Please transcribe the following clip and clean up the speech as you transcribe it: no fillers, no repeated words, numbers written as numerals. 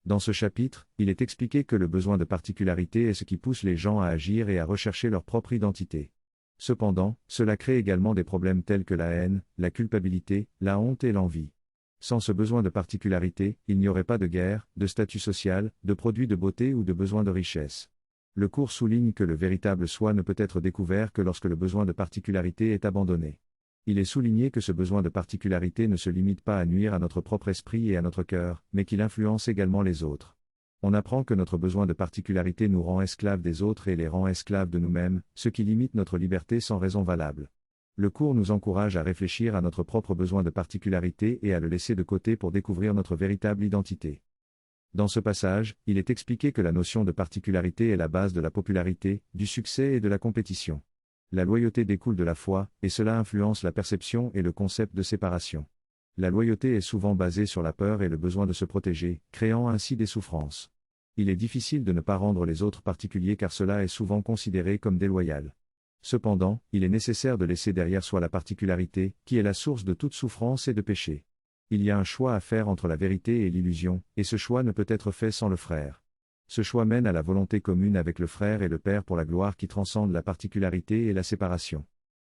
Dans ce chapitre, il est expliqué que le besoin de particularité est ce qui pousse les gens à agir et à rechercher leur propre identité. Cependant, cela crée également des problèmes tels que la haine, la culpabilité, la honte et l'envie. Sans ce besoin de particularité, il n'y aurait pas de guerre, de statut social, de produits de beauté ou de besoin de richesse. Le cours souligne que le véritable soi ne peut être découvert que lorsque le besoin de particularité est abandonné. Il est souligné que ce besoin de particularité ne se limite pas à nuire à notre propre esprit et à notre cœur, mais qu'il influence également les autres. On apprend que notre besoin de particularité nous rend esclaves des autres et les rend esclaves de nous-mêmes, ce qui limite notre liberté sans raison valable. Le cours nous encourage à réfléchir à notre propre besoin de particularité et à le laisser de côté pour découvrir notre véritable identité. Dans ce passage, il est expliqué que la notion de particularité est la base de la popularité, du succès et de la compétition. La loyauté découle de la foi, et cela influence la perception et le concept de séparation. La loyauté est souvent basée sur la peur et le besoin de se protéger, créant ainsi des souffrances. Il est difficile de ne pas rendre les autres particuliers car cela est souvent considéré comme déloyal. Cependant, il est nécessaire de laisser derrière soi la particularité, qui est la source de toute souffrance et de péché. Il y a un choix à faire entre la vérité et l'illusion, et ce choix ne peut être fait sans le frère. Ce choix mène à la volonté commune avec le frère et le père pour la gloire qui transcende la particularité et la séparation.